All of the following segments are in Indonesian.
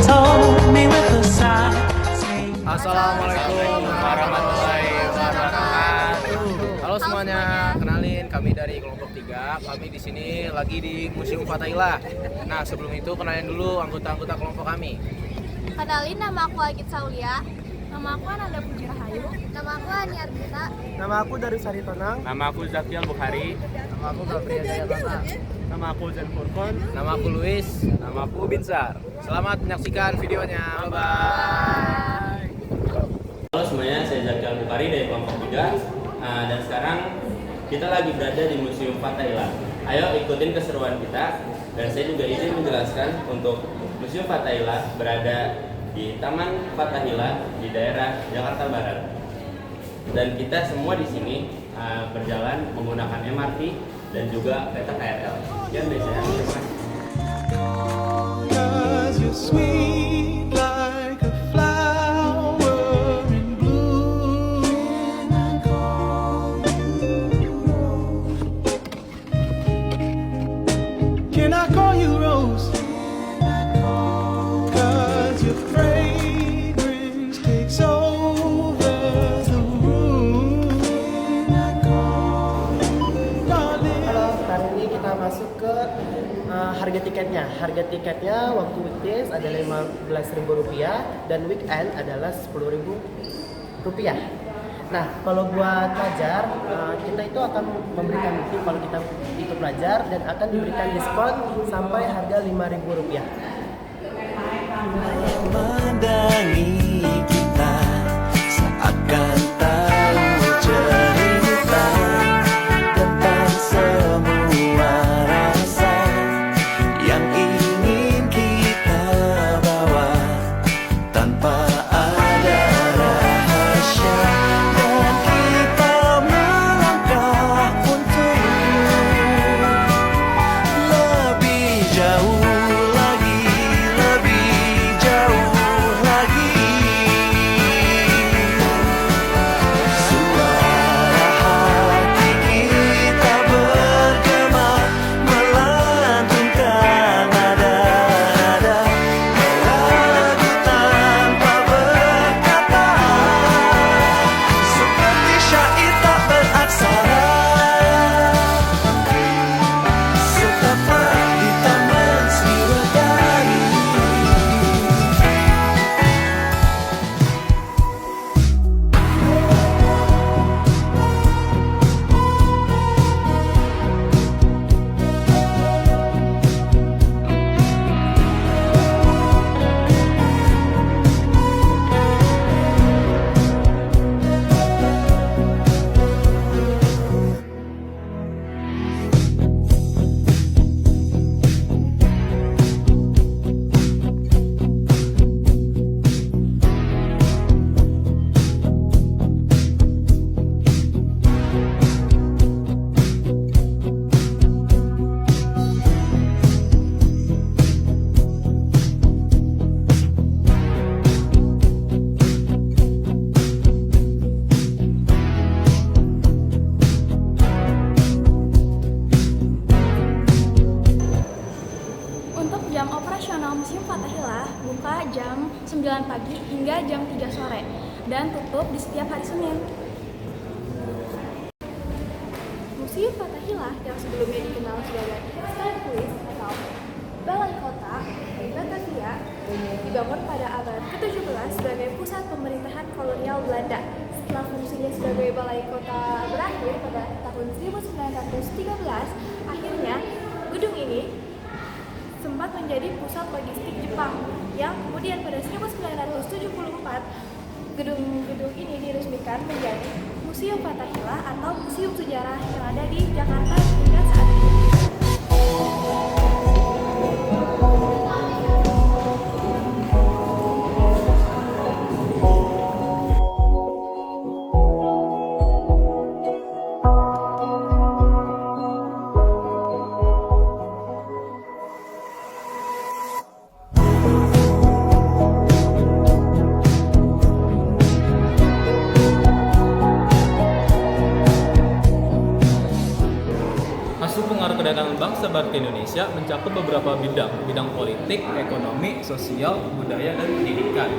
told me with a sigh, saying, Assalamualaikum warahmatullahi wabarakatuh. Halo semuanya, kenalin kami dari kelompok 3. Kami di sini lagi di Museum Fathahillah. Nah, sebelum itu kenalin dulu anggota-anggota kelompok kami. Kenalin, nama aku Agit Saulia. Nama aku Ananda Puji Rahayu. Nama aku Ani Ardita. Nama aku dari Sari Tonang. Nama aku Zakial Bukhari. Nama aku Gabriel Jayatata. Nama aku Zen Furkon. Nama aku Luis. Nama aku Binsar. Selamat menyaksikan videonya. Bye-bye. Halo semuanya, saya Zakial Bukhari dari kelompok 3. Dan sekarang kita lagi berada di Museum Fathahillah. Ayo ikutin keseruan kita. Dan saya juga izin menjelaskan untuk Museum Fathahillah berada di Taman Fathahillah di daerah Jakarta Barat. Dan kita semua di sini berjalan menggunakan MRT dan juga kereta KRL. Sekian dari saya. Terima kasih. 'Cause you're sweet like a flower in bloom. Can I call you Rose? 'Cause your fragrance takes over the room. Darling, Halo, hari ini kita masuk ke harga tiketnya. Harga tiketnya waktu weekdays adalah Rp15.000 dan weekend adalah Rp10.000. Nah, kalau buat pelajar, kita itu akan memberikan bukti kalau kita itu pelajar dan akan diberikan diskon sampai harga Rp5.000. memandangi kita seakan tahu cerita tentang semua rasa yang ingin kita bawa tanpa ada rahasia, dan kita melangkah untuk lebih jauh lagi, lebih jauh lagi. Suara hati kita bergema melantunkan nada-nada meragu tanpa berkata, seperti syair tak beraksara setapak di taman Sriwadari. Untuk jam operasional Museum Fathahillah buka jam 9 pagi hingga jam 3 sore dan tutup di setiap hari Senin. Museum Fathahillah yang sebelumnya dikenal sebagai Stadhuis atau Balai Kota Batavia dibangun pada abad ke-17 sebagai pusat pemerintahan kolonial Belanda. Setelah fungsinya sebagai balai kota berakhir pada tahun 1913, akhirnya gedung ini sempat menjadi pusat logistik Jepang yang kemudian pada 1974 gedung-gedung ini diresmikan menjadi Museum Fathahillah atau Museum Sejarah yang ada di Jakarta hingga saat ini. Masuk ke Indonesia mencakup beberapa bidang politik, ekonomi, sosial, budaya, dan pendidikan.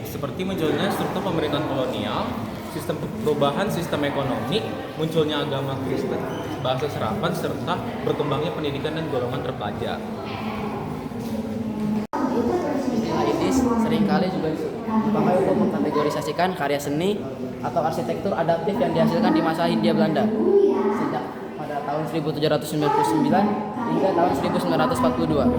Seperti munculnya struktur pemerintahan kolonial, sistem perubahan sistem ekonomi, munculnya agama Kristen, bahasa serapan, serta berkembangnya pendidikan dan golongan terpelajar. Istilah ini seringkali juga dipakai untuk mengkategorisasikan karya seni atau arsitektur adaptif yang dihasilkan di masa Hindia Belanda sejak pada tahun 1799 hingga tahun 1942.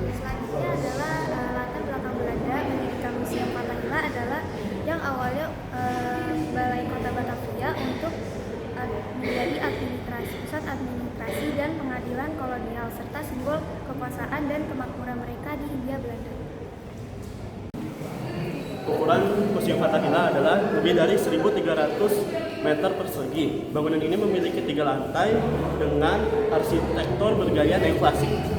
Selanjutnya adalah latar belakang Belanda mendirikan Museum Fathahillah adalah yang awalnya Balai Kota Batavia untuk menjadi pusat administrasi dan pengadilan kolonial serta simbol kekuasaan dan kemakmuran mereka di Hindia Belanda. Ukuran Museum Fathahillah adalah lebih dari 1.300 meter persegi. Bangunan ini memiliki 3 lantai dengan arsitektur bergaya neoklasik.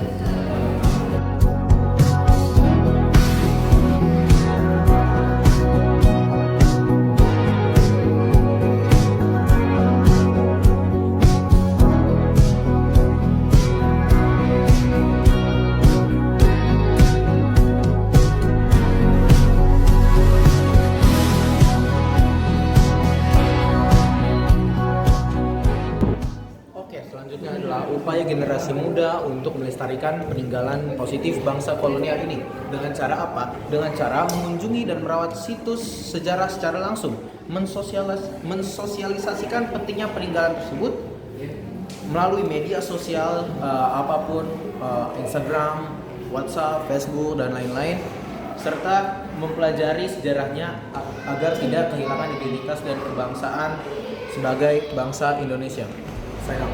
Oke, selanjutnya adalah upaya generasi muda untuk melestarikan peninggalan positif bangsa kolonial ini. Dengan cara apa? Dengan cara mengunjungi dan merawat situs sejarah secara langsung, mensosialisasikan pentingnya peninggalan tersebut melalui media sosial apapun, Instagram, WhatsApp, Facebook, dan lain-lain, serta mempelajari sejarahnya agar tidak kehilangan identitas dan kebangsaan sebagai bangsa Indonesia. Sayang.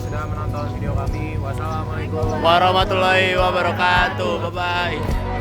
Sudah menonton video kami. Wassalamualaikum Warahmatullahi wabarakatuh. Bye bye.